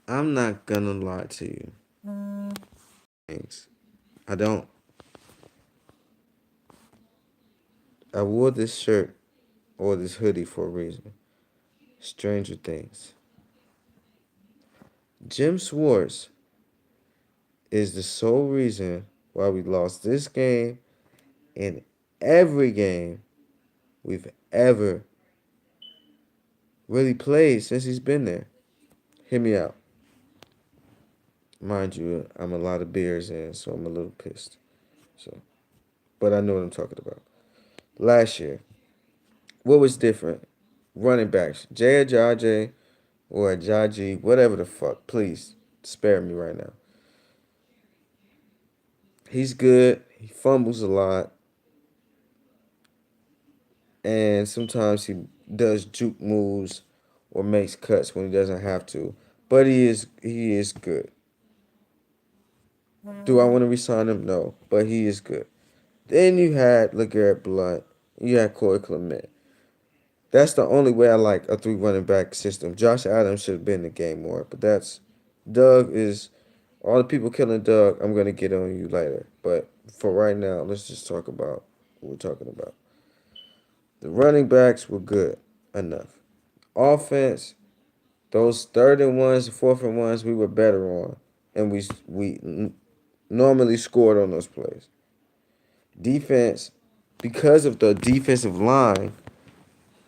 I'm not gonna lie to you. Thanks. I don't. I wore this shirt or this hoodie for a reason. Stranger Things. Jim Schwartz is the sole reason why we lost this game and every game we've ever really played since he's been there. Hear me out. Mind you, I'm a lot of beers in, so I'm a little pissed. So, but I know what I'm talking about. Last year, what was different? Running backs, Jay Ajayi or Ajayi, whatever the fuck. Please spare me right now. He's good. He fumbles a lot, and sometimes he does juke moves or makes cuts when he doesn't have to. But he is good. Do I want to resign him? No, but he is good. Then you had LeGarrette Blunt. You had Corey Clement. That's the only way I like a three running back system. Josh Adams should have been in the game more, but that's Doug is all the people killing Doug. I'm gonna get on you later, but for right now, let's just talk about what we're talking about. The running backs were good enough. Offense, those third and ones, fourth and ones, we were better on, and we normally scored on those plays. Defense, because of the defensive line,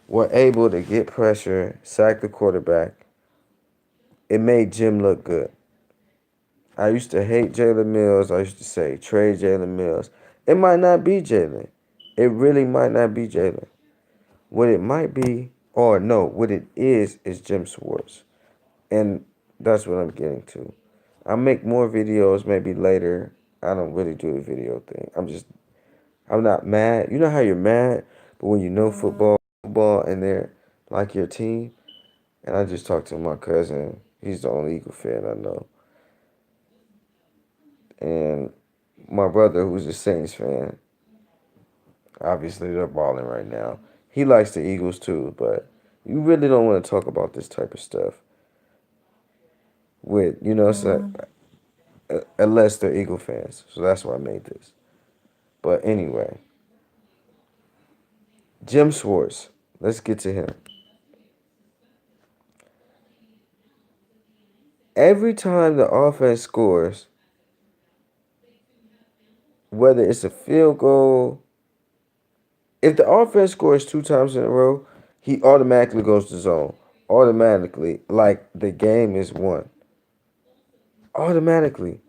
were able to get pressure, sack the quarterback. It made Jim look good. I used to hate Jalen Mills. I used to say, trade Jalen Mills. It might not be Jalen. It really might not be Jalen. What it might be, or no, what it is Jim Schwartz. And that's what I'm getting to. I'll make more videos maybe later. I don't really do the video thing. I'm not mad. You know how you're mad, but when you know football, and they're like your team, and I just talked to my cousin. He's the only Eagle fan I know. And my brother, who's a Saints fan, obviously they're balling right now. He likes the Eagles too, but you really don't want to talk about this type of stuff with, so, unless they're Eagle fans. So that's why I made this. But anyway, Jim Schwartz, let's get to him. Every time the offense scores, whether it's a field goal, if the offense scores two times in a row, he automatically goes to zone. Automatically, like the game is won. Automatically.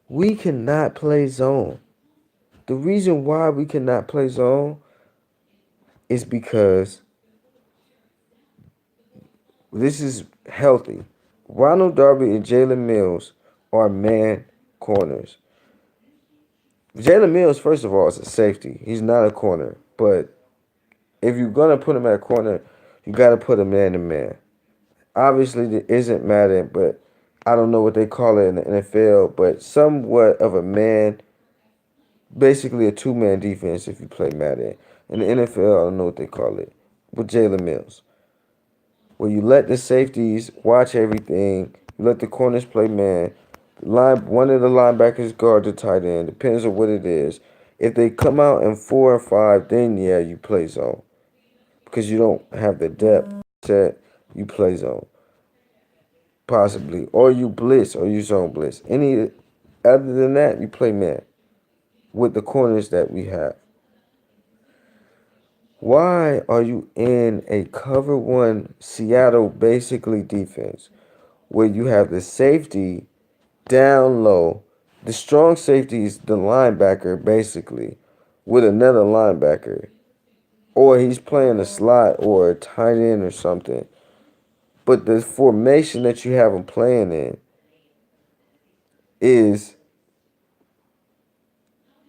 We cannot play zone. The reason why we cannot play zone is because this is healthy. Ronald Darby and Jalen Mills are man corners. Jalen Mills, first of all, is a safety. He's not a corner. But if you're going to put him at corner, you got to put him man to man. Obviously, it isn't Madden, but I don't know what they call it in the NFL, but somewhat of a man, basically a two-man defense if you play Madden. In the NFL, I don't know what they call it, with Jalen Mills, where you let the safeties watch everything, you let the corners play man, one of the linebackers guard the tight end, depends on what it is. If they come out in 4 or 5, then yeah, you play zone. Because you don't have the depth set, you play zone. Possibly. Or you blitz or you zone blitz. Any other than that, you play man with the corners that we have. Why are you in a cover one Seattle basically defense where you have the safety down low? The strong safety is the linebacker basically with another linebacker. Or he's playing a slot or a tight end or something. But the formation that you have him playing in is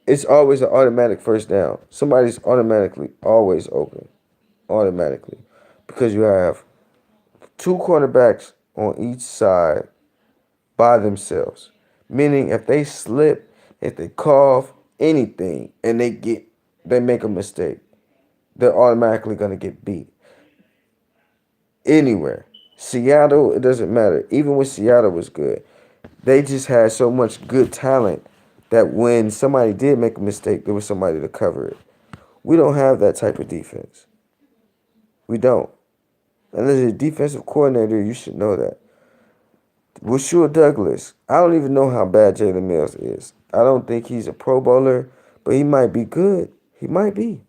it's always an automatic first down. Somebody's automatically always open. Automatically. Because you have two cornerbacks on each side by themselves. Meaning if they slip, if they cough, anything, and they make a mistake, they're automatically gonna get beat. Anywhere. Seattle, it doesn't matter. Even when Seattle was good, they just had so much good talent that when somebody did make a mistake, there was somebody to cover it. We don't have that type of defense. We don't. And as a defensive coordinator, you should know that. Rasheed Douglas, I don't even know how bad Jalen Mills is. I don't think he's a Pro Bowler, but he might be good. He might be.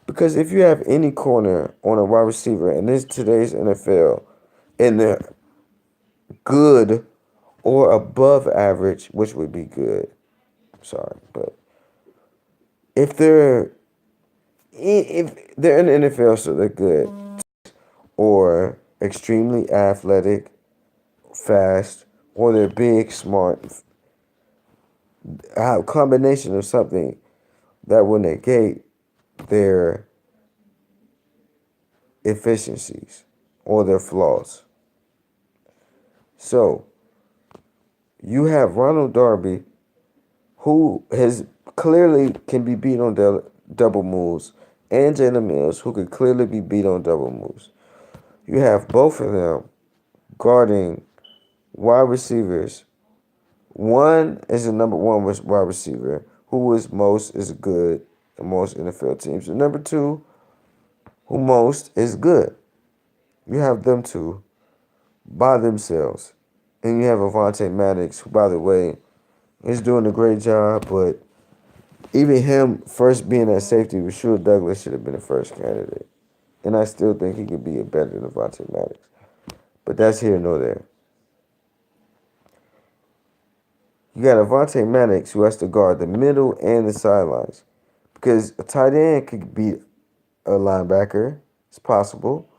Because if you have any corner on a wide receiver in this today's NFL, and they're good or above average, which would be good. Sorry, but if they're in the NFL, so they're good or extremely athletic, fast, or they're big, smart, a combination of something that will negate their efficiencies or their flaws. So you have Ronald Darby, who has clearly can be beat on double moves, and Jalen Mills, who could clearly be beat on double moves. You have both of them guarding wide receivers. One is the number one wide receiver, who is good in most NFL teams. And number two, who most is good. You have them two by themselves. And you have Avonte Maddox, who, by the way, is doing a great job, but even him first being at safety, Rasheed Douglas should have been the first candidate. And I still think he could be better than Avonte Maddox. But that's here nor there. You got Avonte Maddox, who has to guard the middle and the sidelines. Because a tight end could beat a linebacker. It's possible.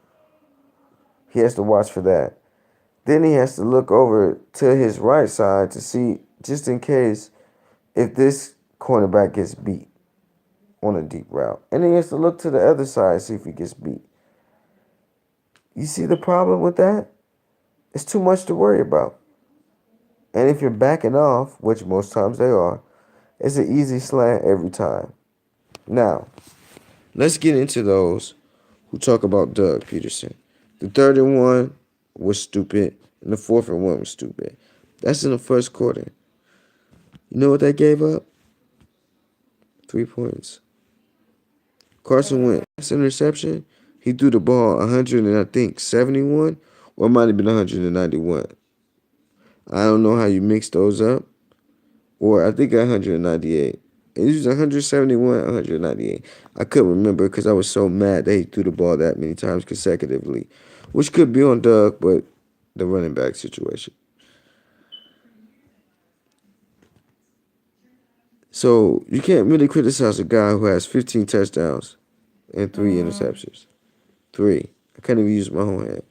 He has to watch for that. Then he has to look over to his right side to see, just in case, if this cornerback gets beat on a deep route. And then he has to look to the other side, see if he gets beat. You see the problem with that? It's too much to worry about. And if you're backing off, which most times they are, it's an easy slant every time. Now, let's get into those who talk about Doug Peterson. The 3rd-and-1 was stupid, and the 4th-and-1 was stupid. That's in the first quarter. You know what they gave up? 3 points. Carson Wentz interception. He threw the ball 71, or it might have been 191. I don't know how you mix those up. Or I think 198. It was 171, 198. I couldn't remember because I was so mad that he threw the ball that many times consecutively, which could be on Doug, but the running back situation. So you can't really criticize a guy who has 15 touchdowns and 3 interceptions. 3. I can't even use my whole hand.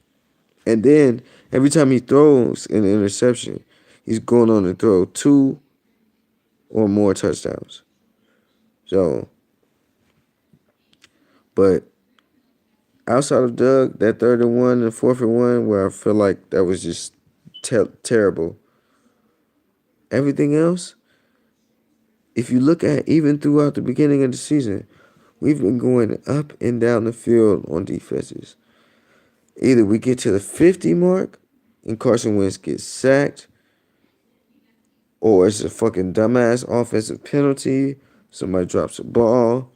And then every time he throws an interception, he's going on to throw 2 or more touchdowns. So, but outside of Doug, that 3rd-and-1 and 4th-and-1, where I feel like that was just terrible. Everything else, if you look at even throughout the beginning of the season, we've been going up and down the field on defenses. Either we get to the 50 mark and Carson Wentz gets sacked, or it's a fucking dumbass offensive penalty, somebody drops a ball,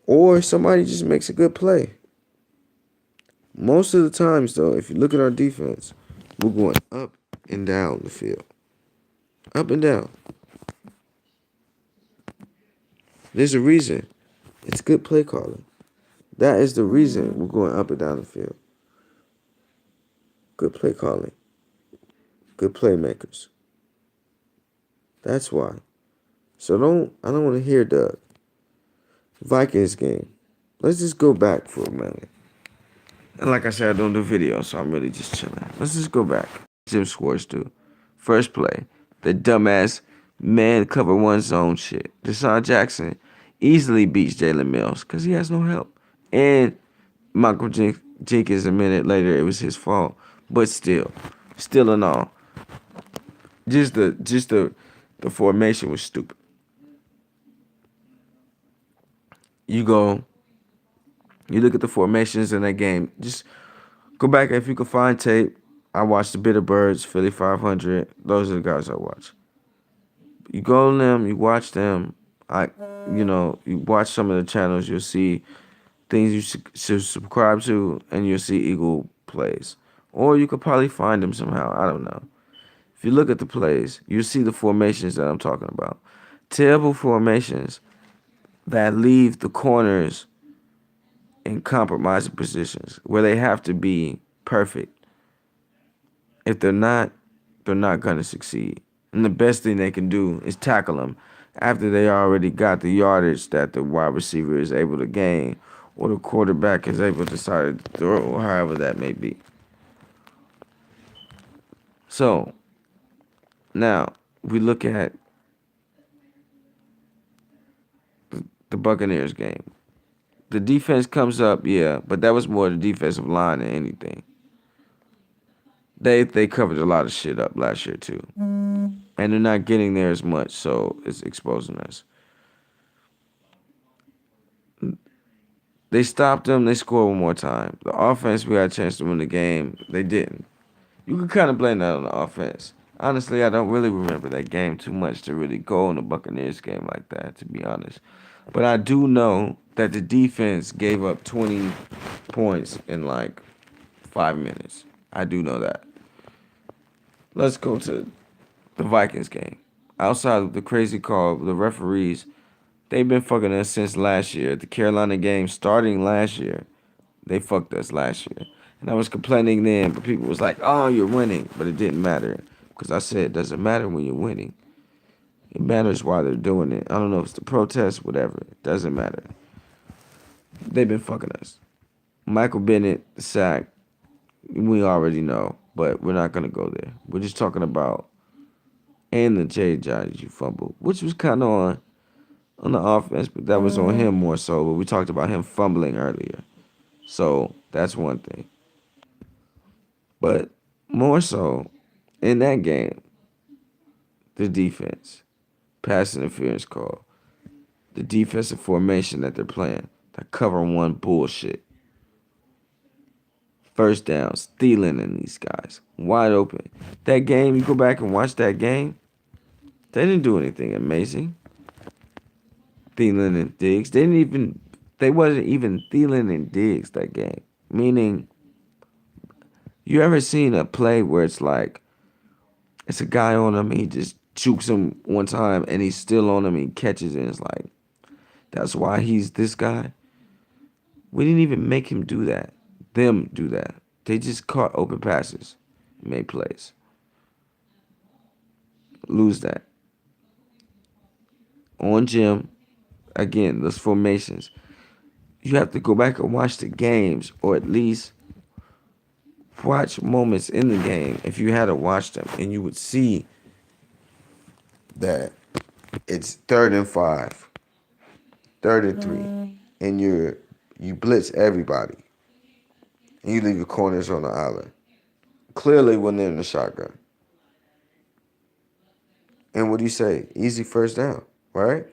or somebody just makes a good play. Most of the times, though, if you look at our defense, we're going up and down the field. Up and down. There's a reason. It's good play calling. That is the reason we're going up and down the field. Good play calling. Good playmakers. That's why. So I don't want to hear the Vikings game. Let's just go back for a minute. And like I said, I don't do videos, so I'm really just chilling. Let's just go back. Jim Schwartz do. First play. The dumbass man cover one zone shit. Deshaun Jackson easily beats Jalen Mills because he has no help. And Michael Jenkins a minute later, it was his fault. But still in all, just the formation was stupid. You look at the formations in that game. Just Go back if you can find tape. I watch the Bitter Birds, Philly 500. Those are the guys I watch. You go on them, you watch them. You watch some of the channels. You'll see things you should subscribe to, and you'll see Eagle plays. Or you could probably find them somehow. I don't know. If you look at the plays, you'll see the formations that I'm talking about. Terrible formations that leave the corners in compromising positions where they have to be perfect. If they're not going to succeed. And the best thing they can do is tackle them after they already got the yardage that the wide receiver is able to gain or the quarterback is able to decide to throw, or however that may be. So, now we look at the Buccaneers game. The defense comes up, yeah, but that was more the defensive line than anything. They covered a lot of shit up last year too. And they're not getting there as much, so it's exposing us. They stopped them, they scored one more time. The offense, we had a chance to win the game. They didn't. You can kind of blame that on the offense. Honestly, I don't really remember that game too much to really go on the Buccaneers game like that, to be honest. But I do know that the defense gave up 20 points in like 5 minutes. I do know that. Let's go to the Vikings game. Outside of the crazy call, the referees, they've been fucking us since last year. The Carolina game starting last year, they fucked us last year. And I was complaining then, but people was like, oh, you're winning. But it didn't matter. Because I said it doesn't matter when you're winning. It matters why they're doing it. I don't know if it's the protest, whatever. It doesn't matter. They've been fucking us. Michael Bennett, the sack, we already know. But we're not going to go there. We're just talking about, and the Jay Johnny fumble, which was kind of on the offense, but that was on him more so. But we talked about him fumbling earlier. So that's one thing. But more so, in that game, the defense, pass interference call, the defensive formation that they're playing, that cover one bullshit. First down, stealing in these guys, wide open. That game, you go back and watch that game, they didn't do anything amazing. Thielen and Diggs, they wasn't even Thielen and Diggs that game. Meaning, you ever seen a play where it's like, it's a guy on him, he just jukes him one time, and he's still on him, and he catches it, and it's like, that's why he's this guy? We didn't even make him do that. Them do that. They just caught open passes, made plays. Lose that. On Jim, again, those formations. You have to go back and watch the games, or at least watch moments in the game if you had to watch them, and you would see that it's 3rd and 5, 3rd and 3, and you blitz everybody, and you leave your corners on the island. Clearly, when they're in the shotgun. And what do you say? Easy first down, right?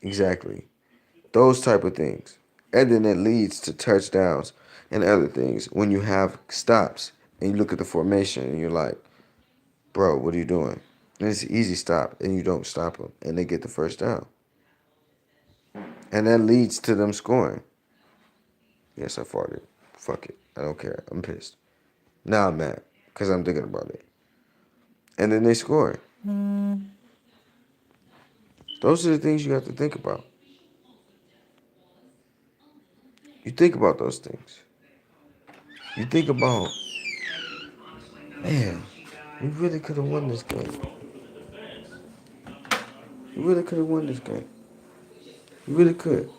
Exactly. Those type of things. And then it leads to touchdowns and other things when you have stops and you look at the formation and you're like, bro, what are you doing? And it's an easy stop and you don't stop them and they get the first down. And that leads to them scoring. Yes, I farted. Fuck it. I don't care. I'm pissed. Now I'm mad because I'm thinking about it. And then they score. Those are the things you have to think about. You think about those things. You think about, man, we really could have won this game. We really could have won this game. We really could.